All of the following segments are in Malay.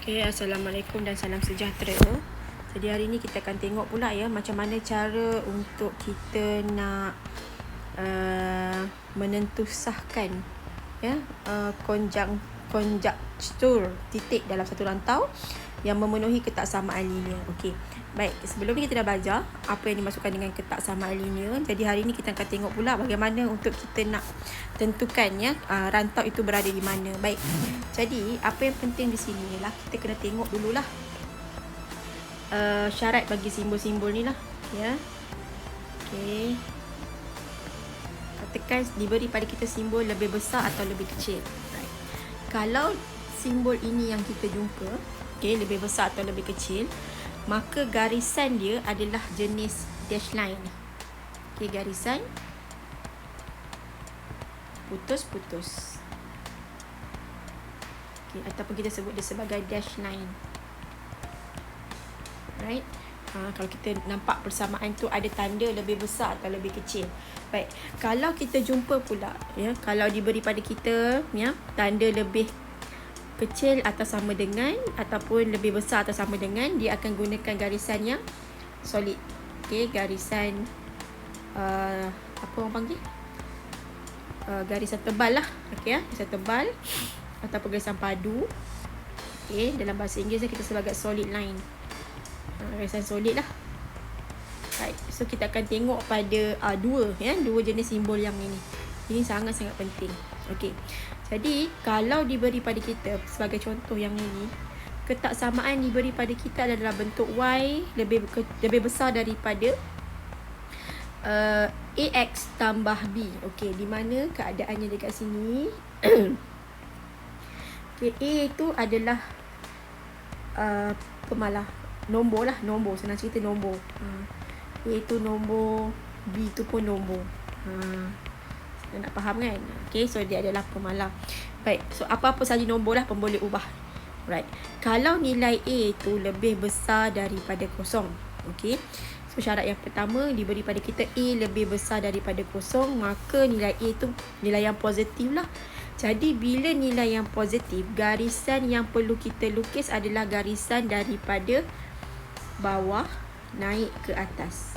Okay, Assalamualaikum dan salam sejahtera. Jadi hari ni kita akan tengok pula ya macam mana cara untuk kita nak menentusahkan ya konjaktur titik dalam satu rantau yang memenuhi ketaksamaan linear. Okey. Baik, sebelum ni kita dah belajar apa yang dimasukkan dengan ketaksamaan linear. Jadi hari ni kita akan tengok pula bagaimana untuk kita nak tentukan ya rantau itu berada di mana. Baik. Jadi, apa yang penting di sini ialah kita kena tengok dululah syarat bagi simbol-simbol ni lah ya. Okey. Katakan diberi pada kita simbol lebih besar atau lebih kecil. Right. Kalau simbol ini yang kita jumpa, okey, lebih besar atau lebih kecil, maka garisan dia adalah jenis dash line. Okey, garisan putus-putus. Okey, ataupun kita sebut dia sebagai dash line. Right? Kalau kita nampak persamaan tu ada tanda lebih besar atau lebih kecil. Baik, kalau kita jumpa pula ya, kalau diberi pada kita ya tanda lebih kecil atau sama dengan ataupun lebih besar atau sama dengan, dia akan gunakan garisan yang solid. Okey, garisan apa orang panggil? Garisan tebal lah. Okey ya, garisan tebal ataupun garisan padu. Okey, dalam bahasa Inggeris kita sebagai solid line. Garisan solid lah. Right. So kita akan tengok pada dua jenis simbol yang ini. Ini sangat-sangat penting. Okey. Jadi kalau diberi pada kita sebagai contoh yang ini, ketaksamaan diberi pada kita adalah bentuk Y lebih besar daripada AX tambah B. Okey, di mana keadaannya dekat sini? Okay, A itu adalah pemalah nombor, senang cerita nombor. A itu nombor, B itu pun nombor. Nak faham kan? Okay, so dia adalah pemalah. Baik, so apa-apa saja nombor lah pun boleh ubah. Right. Kalau nilai A itu lebih besar daripada kosong, okay, so syarat yang pertama diberi pada kita A lebih besar daripada kosong, maka nilai A itu nilai yang positif lah. Jadi bila nilai yang positif, garisan yang perlu kita lukis adalah garisan daripada bawah naik ke atas.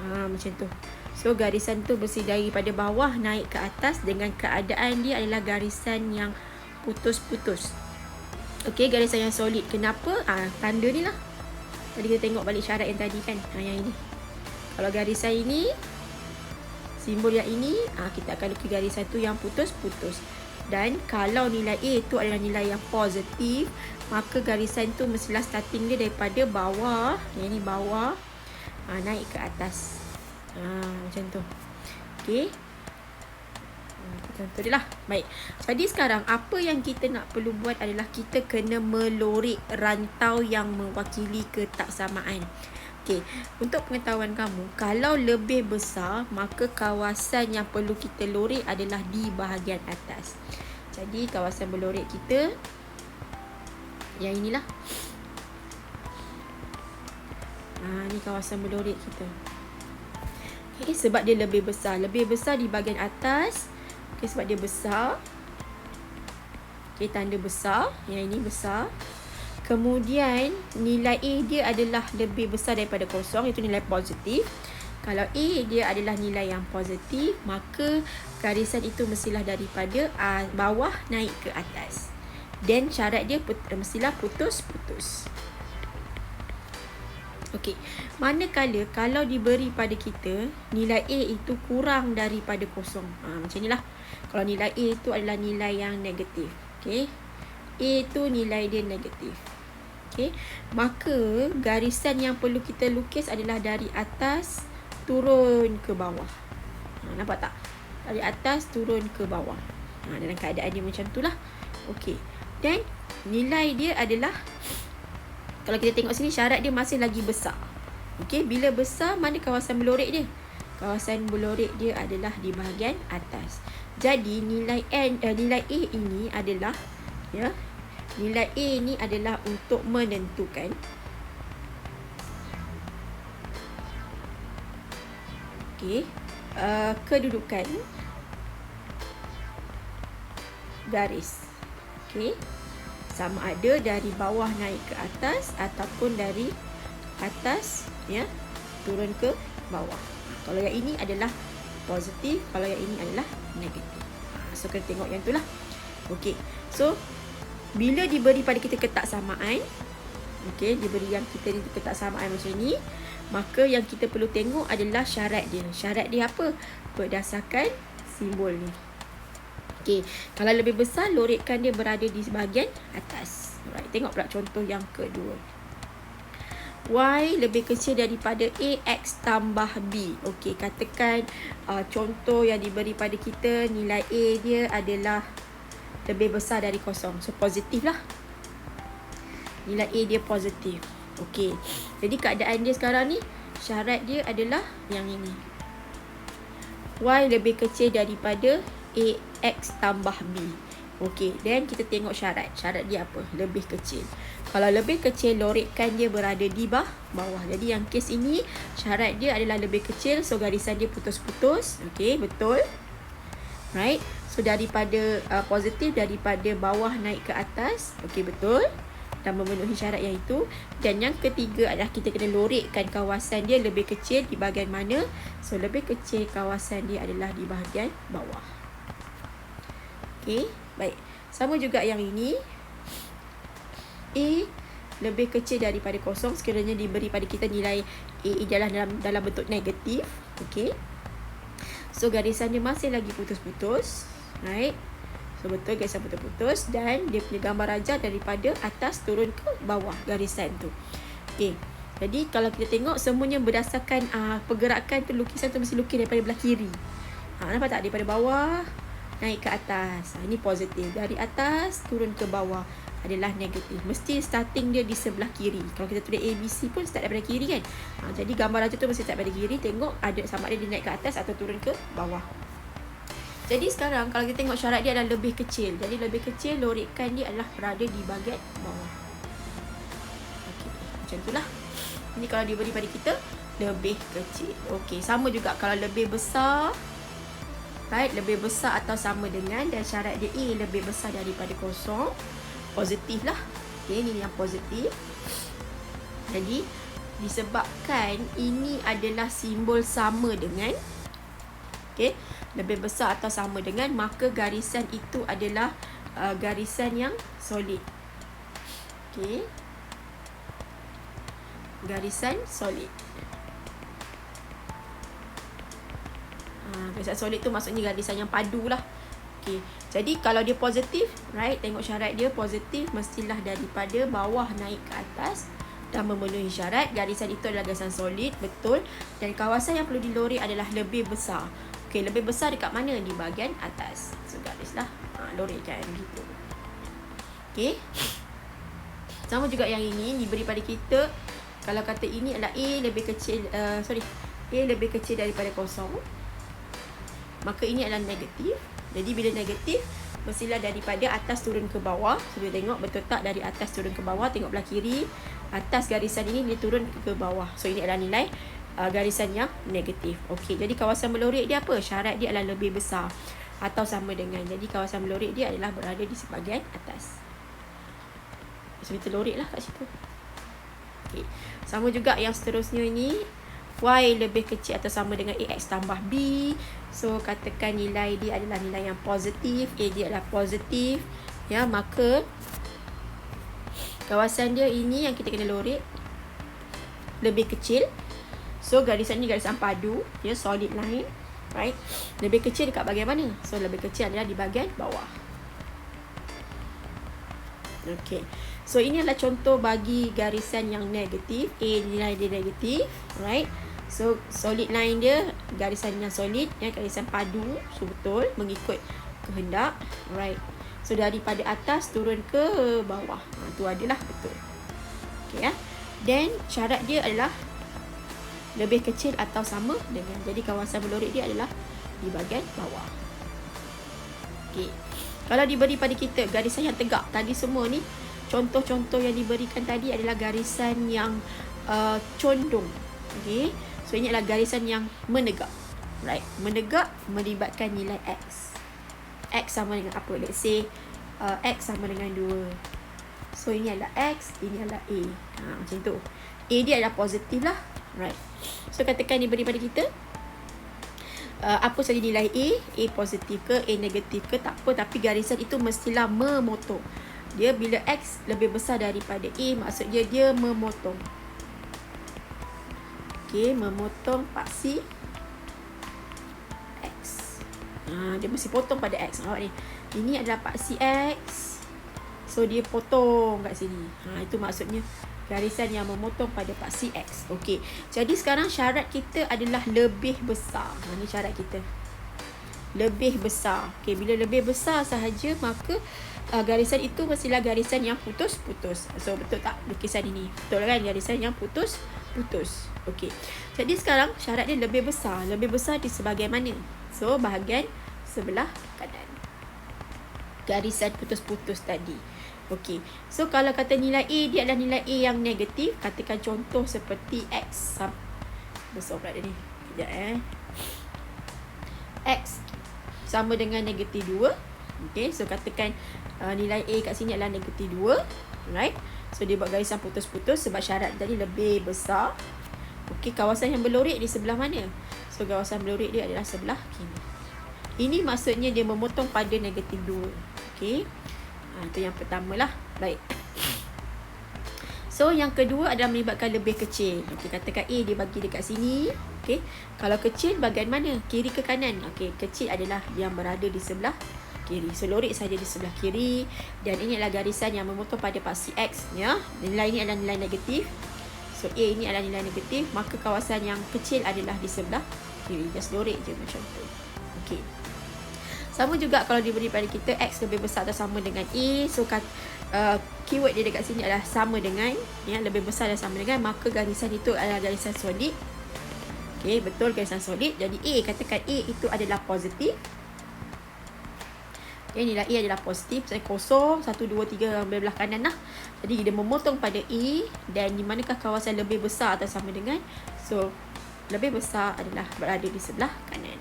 Macam tu. So garisan tu bersih daripada bawah naik ke atas dengan keadaan dia adalah garisan yang putus-putus. Okey, garisan yang solid. Kenapa? Tanda ni lah. Tadi kita tengok balik syarat yang tadi kan. Yang ini. Kalau garisan ini, simbol yang ini, kita akan lukis garisan tu yang putus-putus. Dan kalau nilai A itu adalah nilai yang positif, maka garisan tu mestilah starting dia daripada bawah. Yang ni bawah, naik ke atas. Macam tu. Okey. Contoh dia lah. Baik. Jadi sekarang apa yang kita nak perlu buat adalah kita kena melorek rantau yang mewakili ketaksamaan. Okey, untuk pengetahuan kamu, kalau lebih besar, maka kawasan yang perlu kita lorek adalah di bahagian atas. Jadi kawasan berlorek kita yang inilah. Ni kawasan berlorek kita. Okey, sebab dia lebih besar. Lebih besar di bahagian atas. Okey, sebab dia besar. Okey, tanda besar. Yang ini besar. Kemudian nilai A dia adalah lebih besar daripada kosong, itu nilai positif. Kalau A dia adalah nilai yang positif, maka garisan itu mestilah daripada bawah naik ke atas. Dan syarat dia mestilah putus-putus. Okey, manakala kalau diberi pada kita nilai A itu kurang daripada kosong. Macam inilah. Kalau nilai A itu adalah nilai yang negatif. Okey. A itu nilai dia negatif. Okey, maka garisan yang perlu kita lukis adalah dari atas turun ke bawah. Nampak tak? Dari atas turun ke bawah. Dalam keadaan dia macam itulah. Okey. Dan nilai dia adalah, kalau kita tengok sini, syarat dia masih lagi besar. Okey, bila besar, mana kawasan berlorek dia? Kawasan berlorek dia adalah di bahagian atas. Jadi nilai A ini adalah nilai A ni adalah untuk menentukan kedudukan garis. Okey. sama ada dari bawah naik ke atas ataupun dari atas ya turun ke bawah. Kalau yang ini adalah positif, kalau yang ini adalah negatif. So kita tengok yang itulah. Okey. So bila diberi pada kita ketaksamaan, okey, diberi yang kita ni ketaksamaan macam ni, maka yang kita perlu tengok adalah syarat dia. Syarat dia apa? Berdasarkan simbol ni. Okey, kalau lebih besar, loritkan dia berada di bahagian atas. Alright, tengok pula contoh yang kedua. Y lebih kecil daripada A, X tambah B. Okey, katakan contoh yang diberi pada kita, nilai A dia adalah lebih besar dari kosong. So, positif lah. Nilai A dia positif. Okey, jadi keadaan dia sekarang ni, syarat dia adalah yang ini. Y lebih kecil daripada A, X tambah B. Okey, dan kita tengok syarat. Syarat dia apa? Lebih kecil. Kalau lebih kecil, loritkan dia berada di bawah. Jadi yang kes ini, syarat dia adalah lebih kecil. So, garisan dia putus-putus. Okey, betul. Right. So, daripada positif, daripada bawah naik ke atas. Okey, betul. Dan memenuhi syarat yang itu. Dan yang ketiga adalah kita kena loritkan kawasan dia lebih kecil di bahagian mana. So, lebih kecil kawasan dia adalah di bahagian bawah. Okey, baik. Sama juga yang ini. A lebih kecil daripada kosong sekiranya diberi pada kita nilai A adalah dalam bentuk negatif. Okey. So, garisan dia masih lagi putus-putus. Right. So, betul garisan putus-putus. Dan dia punya gambar rajah daripada atas turun ke bawah garisan tu. Okey. Jadi, kalau kita tengok semuanya berdasarkan pergerakan tu, lukisan tu mesti lukis daripada belah kiri. Nampak tak? Daripada bawah naik ke atas. Ini positif. Dari atas turun ke bawah adalah negatif. Mesti starting dia di sebelah kiri. Kalau kita tulis ABC pun start daripada kiri kan. Jadi gambar rajah tu mesti start daripada kiri. Tengok ada sama ada dia naik ke atas atau turun ke bawah. Jadi sekarang kalau kita tengok syarat dia adalah lebih kecil. Jadi lebih kecil, loritkan dia adalah berada di bahagian bawah. Okey, macam itulah. Ini kalau diberi pada kita lebih kecil. Okey, sama juga kalau lebih besar. Right, lebih besar atau sama dengan, dan syarat dia A lebih besar daripada kosong. Positif lah. Okay, ini yang positif. Jadi, disebabkan ini adalah simbol sama dengan, okay, lebih besar atau sama dengan, maka garisan itu adalah garisan yang solid. Okay. Garisan solid. Garisan solid tu maksudnya garisan yang padu lah. Okay. Jadi kalau dia positif, right, tengok syarat dia positif, mestilah daripada bawah naik ke atas dan memenuhi syarat. Garisan itu adalah garisan solid, betul. Dan kawasan yang perlu dilorit adalah lebih besar. Okay, lebih besar dekat mana? Di bahagian atas. So garislah, loritkan gitu. Okay. Sama juga yang ini diberi pada kita. Kalau kata ini adalah A lebih kecil, A lebih kecil daripada kosong, maka ini adalah negatif. Jadi bila negatif, mestilah daripada atas turun ke bawah. So, kita tengok betul tak dari atas turun ke bawah. Tengok belah kiri. Atas garisan ini dia turun ke bawah. So, ini adalah nilai garisan yang negatif. Okey, jadi kawasan melorit dia apa? Syarat dia adalah lebih besar atau sama dengan. Jadi kawasan melorit dia adalah berada di sebahagian atas. So, kita lorit lah kat situ. Okey. Sama juga yang seterusnya ini. Y lebih kecil atau sama dengan AX tambah B. So, katakan nilai dia adalah nilai yang positif. A dia adalah positif. Ya, maka kawasan dia ini yang kita kena lorit lebih kecil. So, garisan ni garisan padu. Ya, solid line. Right. Lebih kecil dekat bahagian mana? So, lebih kecil adalah di bahagian bawah. Okay. So, ini adalah contoh bagi garisan yang negatif. A nilai dia negatif. Right. So, solid line dia, garisan yang solid, ya, garisan padu. So, betul, mengikut kehendak. Right. So, daripada atas turun ke bawah. Tu adalah betul. Okay, ya. Dan syarat dia adalah lebih kecil atau sama dengan. Jadi, kawasan melorit dia adalah di bahagian bawah. Okay. Kalau diberi pada kita garisan yang tegak, tadi semua ni, contoh-contoh yang diberikan tadi adalah garisan yang condong. Okay. So, ini adalah garisan yang menegak. Right. Menegak melibatkan nilai X. X sama dengan apa? Let's say, X sama dengan 2. So ini adalah X, ini adalah A. Macam tu. A dia adalah positif lah. Right. So katakan diberi pada kita apa saja nilai A positif ke, A negatif ke, tak apa. Tapi garisan itu mestilah memotong. Dia bila X lebih besar daripada A, maksudnya dia memotong. Okay, memotong paksi X. Dia mesti potong pada X. Nampak ni. Ini adalah paksi X. So dia potong kat sini. Itu maksudnya garisan yang memotong pada paksi X. Okey. Jadi sekarang syarat kita adalah lebih besar. Ini syarat kita. Lebih besar. Okey, bila lebih besar sahaja maka garisan itu mestilah garisan yang putus-putus. So betul tak lukisan ini? Betul kan, garisan yang putus-putus. Okey. Jadi sekarang syarat dia lebih besar. Lebih besar di sebahagian mana? So bahagian sebelah kanan. Garisan putus-putus tadi. Okey. So kalau kata nilai A dia adalah nilai A yang negatif, katakan contoh seperti X. Besar pula dia ni. Sekejap X sama dengan negatif 2. Okey, so katakan nilai A kat sini adalah negatif 2. Right. So dia buat garisan putus-putus sebab syarat tadi lebih besar. Okey, kawasan yang berlorek di sebelah mana? So kawasan berlorek dia adalah sebelah kiri. Ini maksudnya dia memotong pada negatif 2. Okey. Itu yang pertama lah. Baik. So yang kedua adalah melibatkan lebih kecil. Okey, katakan A dia bagi dekat sini. Okey. Kalau kecil bahagian mana? Kiri ke kanan? Okey, kecil adalah yang berada di sebelah kiri. So lorek saja di sebelah kiri dan ini adalah garisan yang memotong pada paksi X ya. Nilai ini adalah nilai negatif. So A ini adalah nilai negatif, maka kawasan yang kecil adalah di sebelah kiri. Just lorek je macam tu. Okey. Sama juga kalau diberi pada kita X lebih besar atau sama dengan A. So keyword dia dekat sini adalah sama dengan, ya, lebih besar dan sama dengan, maka garisan itu adalah garisan solid. Okey, betul, garisan solid. Jadi A, katakan A itu adalah positif. Okay, nilai A adalah positif. Saya kosong 1, 2, 3 belah kanan lah. Jadi dia memotong pada A. Dan di manakah kawasan lebih besar atau sama dengan? So lebih besar adalah berada di sebelah kanan.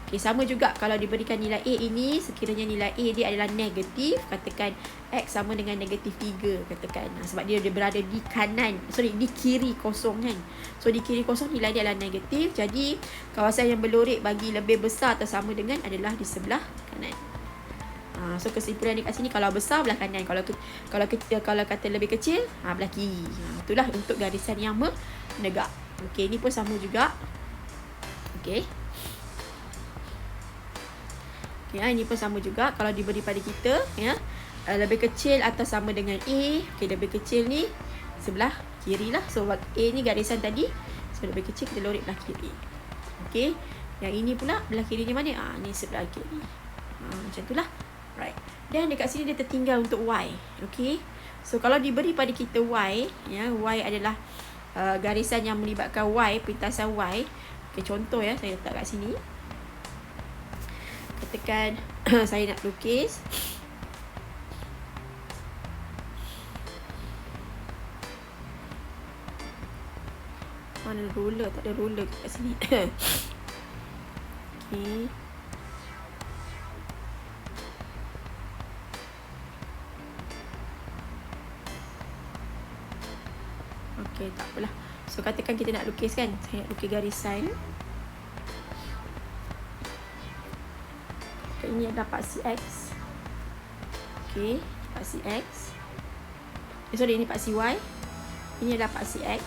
Okay, sama juga kalau diberikan nilai A ini, sekiranya nilai A dia adalah negatif, katakan X sama dengan negatif 3, katakan. Sebab dia berada di kanan, di kiri kosong kan. So di kiri kosong nilai dia adalah negatif. Jadi kawasan yang berlorek bagi lebih besar atau sama dengan adalah di sebelah kanan. So kesimpulan dekat sini, kalau besar belah kanan, kalau kata lebih kecil belah kiri. Itulah untuk garisan yang menegak. Okey, ni pun sama juga. Okey. Ya, ini pun sama juga kalau diberi pada kita, ya. Lebih kecil atau sama dengan A. Okey, lebih kecil ni sebelah kiri lah. So A ni garisan tadi. So lebih kecil kita lorek belah kiri. Okey. Yang ini pula belah kirinya mana? Ni sebelah kiri. Macam itulah. Right. Dan dekat sini dia tertinggal untuk Y. Okey. So kalau diberi pada kita Y, ya, Y adalah garisan yang melibatkan Y, pintasan Y. Okey, contoh ya, saya letak kat sini. Katakan saya nak lukis mana ruler, tak ada ruler kat sini. Okey. Okey, tak apalah. So katakan kita nak lukis kan. Saya nak lukis garisan. Okay, ini adalah paksi X. Okey, paksi X. Sorry, ini paksi Y. Ini adalah paksi X.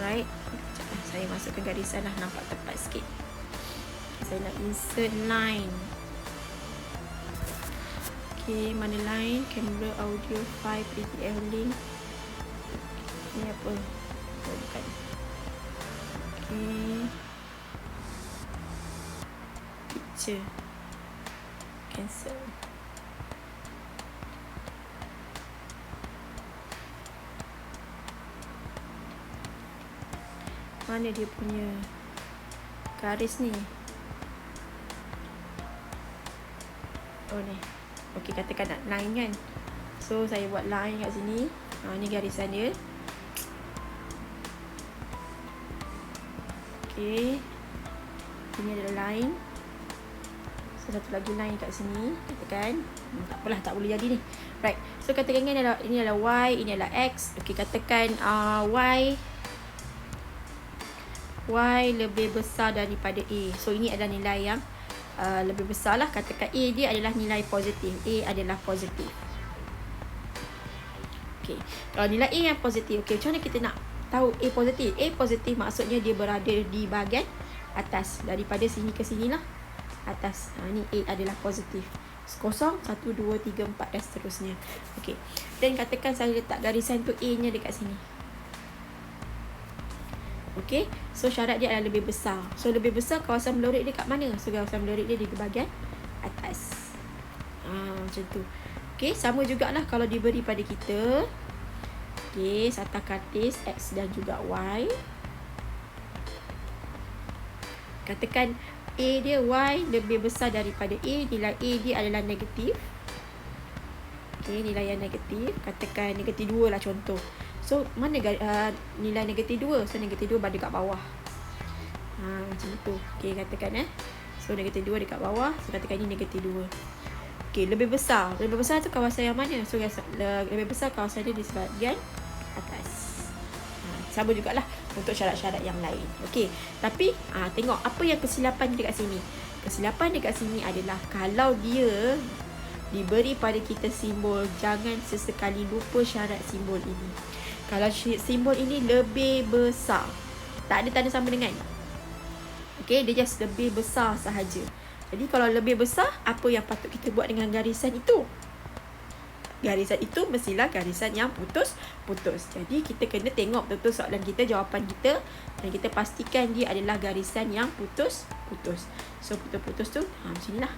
Right. Saya masukkan garisan lah, nampak tepat sikit. Saya nak insert line. Okey, mana line? Camera, audio, file, PDF link. Ini apa? Oh, bukan. Okey. Picture. Cancel. Mana dia punya garis ni? Oh ni. Okey, katakan nak line kan. So saya buat line kat sini. Ni garisan dia. Okey. Ini adalah line. So satu lagi line kat sini, katakan tak apalah, tak boleh jadi ni. Right, so katakan ini adalah Y, ini adalah X. Okay, katakan Y lebih besar daripada A. So ini adalah nilai yang lebih besar lah. Katakan A dia adalah nilai positif, A adalah positif. Okay, kalau nilai A yang positif, okay, macam mana kita nak tahu A positif? A positif maksudnya dia berada di bahagian atas, daripada sini ke sini lah, atas. Ni A adalah positif. 0, 1, 2, 3, 4 dan seterusnya. Okay, dan katakan saya letak garisan tu A nya dekat sini. Okay, so syarat dia adalah lebih besar. So lebih besar, kawasan melorik dia kat mana? So kawasan melorik dia di bahagian atas. Macam tu. Okay, sama jugalah kalau diberi pada kita. Okay, sata kartis X dan juga Y. Katakan A dia Y lebih besar daripada A. Nilai A dia adalah negatif. Okay, nilai yang negatif. Katakan negatif 2 lah contoh. So mana nilai negatif 2? So negatif 2 berada kat bawah. Macam tu. Okay, katakan so negatif 2 dekat bawah. So katakan ni negatif 2. Okay, lebih besar. Lebih besar tu kawasan yang mana? So lebih besar kawasan dia di sebahagian atas. Sama jugalah untuk syarat-syarat yang lain. Okey, tapi tengok apa yang kesilapan dekat sini. Kesilapan dekat sini adalah kalau dia diberi pada kita simbol, jangan sesekali lupa syarat simbol ini. Kalau simbol ini lebih besar, tak ada tanda sama dengan. Okey, dia just lebih besar sahaja. Jadi kalau lebih besar, apa yang patut kita buat dengan garisan itu? Garisan itu mestilah garisan yang putus-putus. Jadi kita kena tengok betul-betul soalan kita, jawapan kita, dan kita pastikan dia adalah garisan yang putus-putus. So putus-putus tu macam inilah.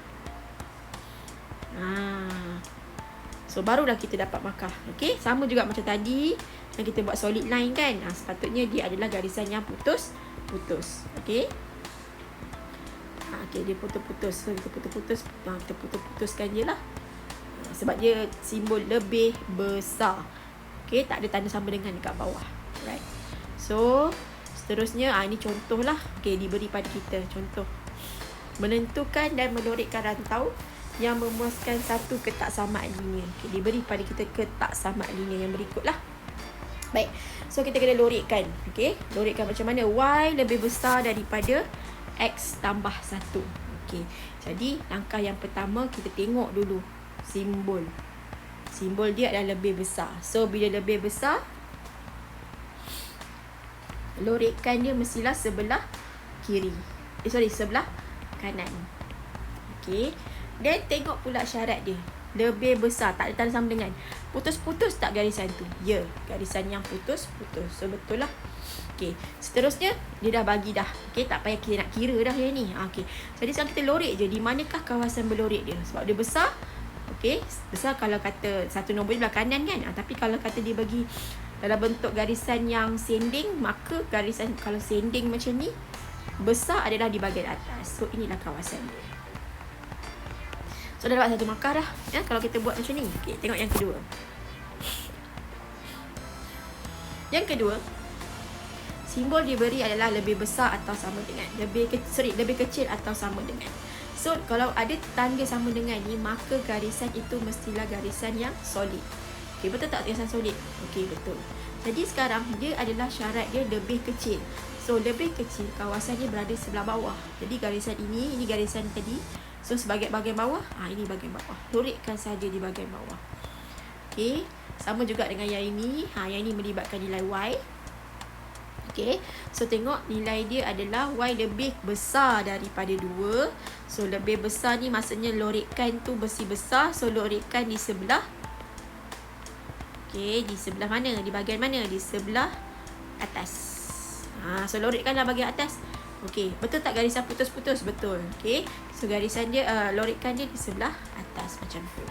So barulah kita dapat markah. Okey, sama juga macam tadi yang kita buat solid line kan. Sepatutnya dia adalah garisan yang putus-putus. Okey. Okey, dia putus-putus. So kita putus-putus, kita putus-putuskan je lah. Sebab dia simbol lebih besar. Okay, tak ada tanda sama dengan dekat bawah. Right. So, seterusnya, ini contoh lah. Okay, diberi pada kita. Contoh. Menentukan dan melorikkan rantau yang memuaskan satu ketaksamaan linear. Okay, diberi pada kita ketaksamaan linear yang berikut lah. Baik. So, kita kena lorikkan. Okay, lorikkan macam mana? Y lebih besar daripada X tambah 1. Okay. Jadi, langkah yang pertama, kita tengok dulu simbol dia adalah lebih besar. So bila lebih besar, lorikkan dia mestilah sebelah kiri. Sebelah kanan. Okey. Dan tengok pula syarat dia. Lebih besar, tak ada tanda sama dengan. Putus-putus tak garisan tu? Ya, garisan yang putus-putus. So betul lah. Okey. Seterusnya dia dah bagi dah. Okey, tak payah kita nak kira dah yang ni. Okey. Jadi sekarang kita lorik je di manakah kawasan berlorik dia. Sebab dia besar. Okey, besar kalau kata satu nombor di belah kanan kan. Tapi kalau kata dia bagi dalam bentuk garisan yang sending, maka garisan kalau sending macam ni, besar adalah di bahagian atas. So inilah kawasan dia. So dah dapat satu markah dah kalau kita buat macam ni. Okey, tengok yang kedua. Yang kedua, simbol diberi adalah lebih besar atau sama dengan, lebih kecil atau sama dengan. So, kalau ada tanda sama dengan ni, maka garisan itu mestilah garisan yang solid. Okey, betul tak garisan solid? Okey, betul. Jadi sekarang, dia adalah syarat dia lebih kecil. So, lebih kecil, kawasan dia berada sebelah bawah. Jadi, garisan ini garisan tadi. So, sebagai bahagian bawah, ini bahagian bawah. Lorikkan saja di bahagian bawah. Okey, sama juga dengan yang ini. Yang ini melibatkan nilai Y. Okay, so tengok nilai dia adalah Y lebih besar daripada 2. So lebih besar ni maksudnya lorikkan tu mesti besar. So lorikkan di sebelah. Okay, di sebelah mana? Di bahagian mana? Di sebelah atas. So lorikkanlah bahagian atas. Okay, betul tak garisan putus-putus? Betul. Okay, so garisan dia, lorikkan dia di sebelah atas macam tu.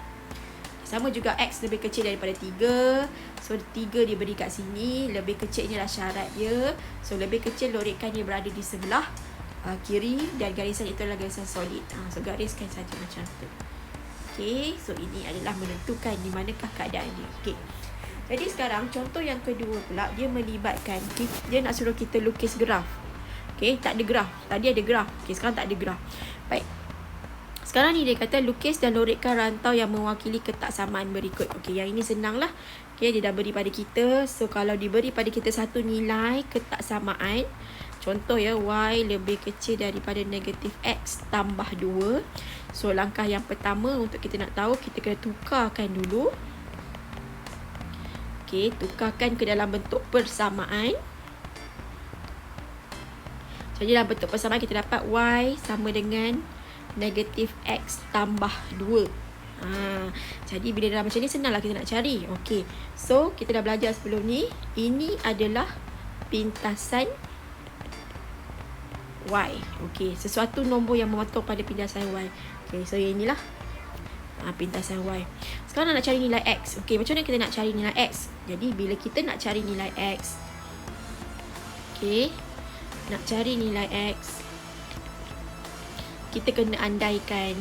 Sama juga X lebih kecil daripada 3. So 3 diberi kat sini. Lebih kecil ni lah syarat dia. So lebih kecil lorikkan dia berada di sebelah kiri. Dan garisan itu adalah garisan solid. So gariskan saja macam tu. Okay, so ini adalah menentukan di manakah keadaan dia. Okay, jadi sekarang contoh yang kedua pula, dia melibatkan, dia nak suruh kita lukis graf. Okay, tak ada graf. Tadi ada graf. Okay, sekarang tak ada graf. Baik, Sekarang ni dia kata lukis dan lorekkan rantau yang mewakili ketaksamaan berikut. Okey, yang ini senang lah. Okey, dia dah beri pada kita. So, kalau diberi pada kita satu nilai ketaksamaan, contoh ya, Y lebih kecil daripada negatif X tambah 2. So, langkah yang pertama untuk kita nak tahu, kita kena tukarkan dulu. Okey, tukarkan ke dalam bentuk persamaan. Jadi, dalam bentuk persamaan kita dapat Y sama dengan negatif X tambah 2. Jadi bila dalam macam ni senanglah kita nak cari. Okey. So kita dah belajar sebelum ni. Ini adalah pintasan Y. Okey. Sesuatu nombor yang memotong pada pintasan Y. Okey. So yang inilah pintasan Y. Sekarang nak cari nilai X. Okey. Macam mana kita nak cari nilai X? Jadi bila kita nak cari nilai X. Okey. Nak cari nilai X, kita kena andaikan.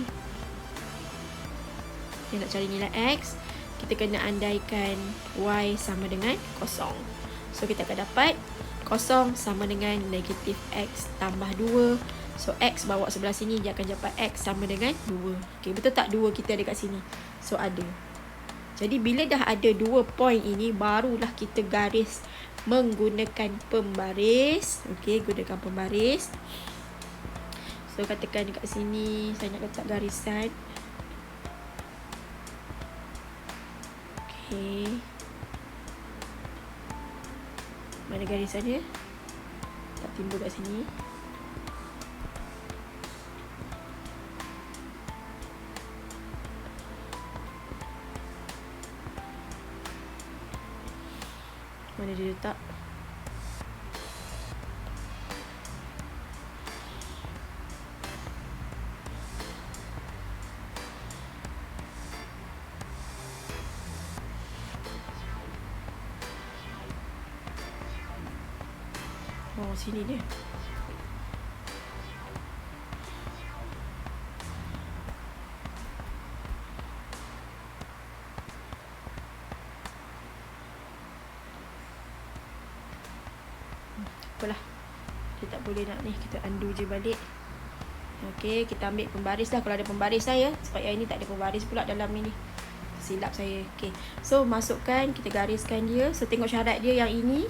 Kita nak cari nilai X, kita kena andaikan Y sama dengan 0. So, kita akan dapat 0 sama dengan negatif X tambah 2. So, X bawa sebelah sini, dia akan dapat X sama dengan 2. Okay, betul tak 2 kita ada kat sini? So, ada. Jadi, bila dah ada 2 point ini, barulah kita garis menggunakan pembaris. Okay, gunakan pembaris. So, katakan dekat sini, saya nak letak garisan. Okay. Mana garisannya? Tak timbul kat sini. Mana dia letak? Oh, sini dia. Apalah. Dia tak boleh nak ni. Kita undo je balik. Okey, kita ambil pembaris lah. Kalau ada pembaris saya. Sebab yang ini tak ada pembaris pula dalam ini. Silap saya. Okey. So, masukkan. Kita gariskan dia. So, tengok syarat dia yang ini.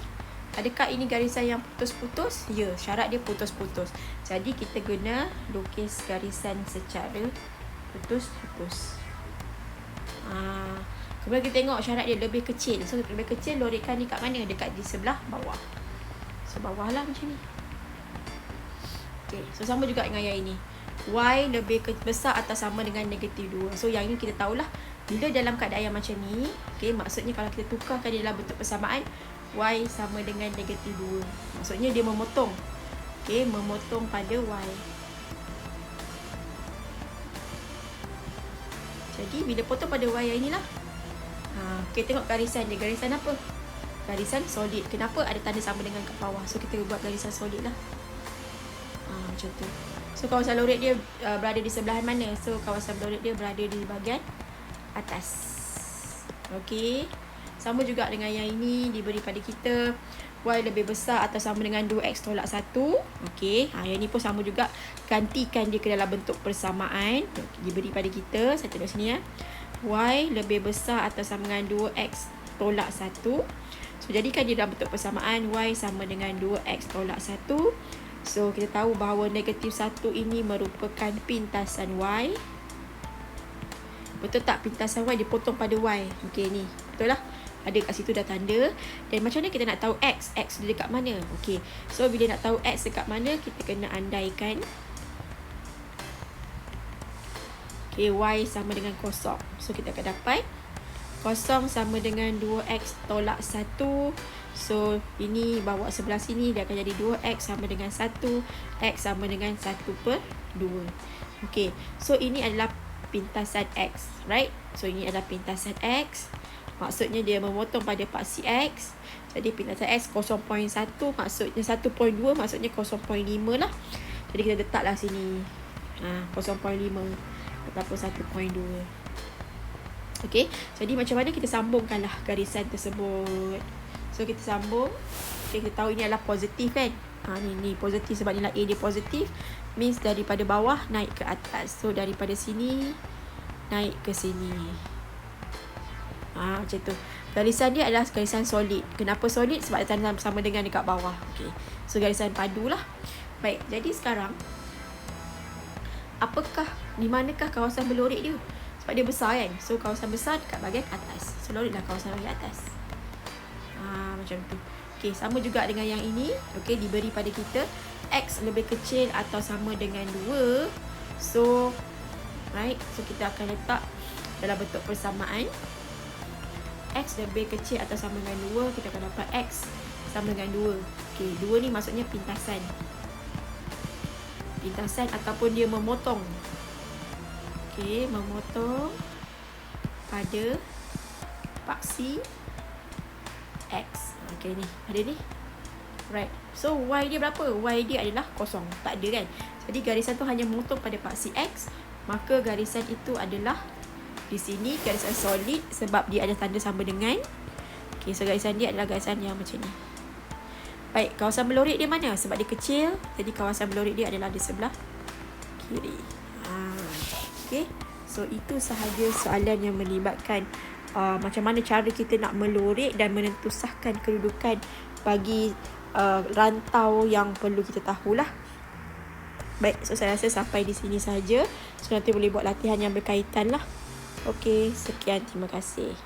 Adakah ini garisan yang putus-putus? Ya, syarat dia putus-putus. Jadi, kita guna lukis garisan secara putus-putus. Kemudian kita tengok syarat dia lebih kecil. So, lebih kecil, lorekkan ni kat mana? Dekat di sebelah bawah. So, bawah lah macam ni. Okay, so sama juga dengan yang ini. Y lebih besar atau sama dengan negatif 2. So, yang ini kita tahulah. Bila dalam keadaan yang macam ni, okay, maksudnya kalau kita tukarkan dia dalam bentuk persamaan, Y sama dengan negatif 2. Maksudnya dia memotong. Okay, memotong pada Y. Jadi, bila potong pada Y yang inilah. Okay, tengok garisan dia. Garisan apa? Garisan solid. Kenapa? Ada tanda sama dengan kat bawah. So, kita buat garisan solid lah. Macam tu. So, kawasan lorek dia berada di sebelah mana? So, kawasan lorek dia berada di bahagian atas. Okay. Sama juga dengan yang ini. Diberi pada kita Y lebih besar atau sama dengan 2X tolak 1. Okay. Yang ni pun sama juga. Gantikan dia ke dalam bentuk persamaan. Diberi pada kita. Saya tengok sini ya. Y lebih besar atau sama dengan 2X tolak 1. So, jadikan dia dalam bentuk persamaan. Y sama dengan 2X tolak 1. So, kita tahu bahawa negatif 1 ini merupakan pintasan Y. Betul tak? Pintasan Y dipotong pada Y. Okey, ni. Betul lah. Ada kat situ dah tanda. Dan macam mana kita nak tahu X? X dia dekat mana? Okey. So, bila nak tahu X dekat mana, kita kena andaikan. Okey, Y sama dengan 0. So, kita akan dapat 0 sama dengan 2X tolak 1. So, ini bawa sebelah sini. Dia akan jadi 2X sama dengan 1. X sama dengan 1/2. Okey. So, ini adalah pintasan X. Right? So, ini adalah pintasan X. Maksudnya dia memotong pada paksi X. Jadi, pintasan X 0.1. Maksudnya 1.2. Maksudnya 0.5 lah. Jadi, kita letaklah sini. 0.5. Ataupun 1.2. Okey, jadi macam mana kita sambungkanlah garisan tersebut. So, kita sambung. Okay, kita tahu ini adalah positif kan. Ni positif sebab nilai A dia positif. Means daripada bawah naik ke atas. So daripada sini naik ke sini. Macam tu. Garisan dia adalah garisan solid. Kenapa solid? Sebab dia sama dengan dekat bawah. Okay. So garisan padu lah. Baik, jadi sekarang di manakah kawasan berlorik dia? Sebab dia besar kan. So kawasan besar dekat bahagian atas. So lorik lah kawasan bahagian atas. Macam tu. Okay, sama juga dengan yang ini. Okay, diberi pada kita X lebih kecil atau sama dengan 2. So right, so kita akan letak dalam bentuk persamaan. X lebih kecil atau sama dengan 2, kita akan dapat X sama dengan 2. Okay, 2 ni maksudnya pintasan. Pintasan ataupun dia memotong. Okay, memotong pada paksi X. Okay, ni ada ni. Right. So Y dia berapa? Y dia adalah kosong. Tak ada kan? Jadi garisan tu hanya memotong pada paksi X. Maka garisan itu adalah di sini garisan solid sebab dia ada tanda sama dengan. Okay, so garisan dia adalah garisan yang macam ni. Baik, kawasan berlorik dia mana? Sebab dia kecil, jadi kawasan berlorik dia adalah di sebelah kiri. Okay, so itu sahaja soalan yang melibatkan macam mana cara kita nak melorik dan menentusahkan kedudukan bagi rantau yang perlu kita tahulah. Baik, so saya rasa sampai di sini sahaja. So nanti boleh buat latihan yang berkaitan lah. Okey, sekian, terima kasih.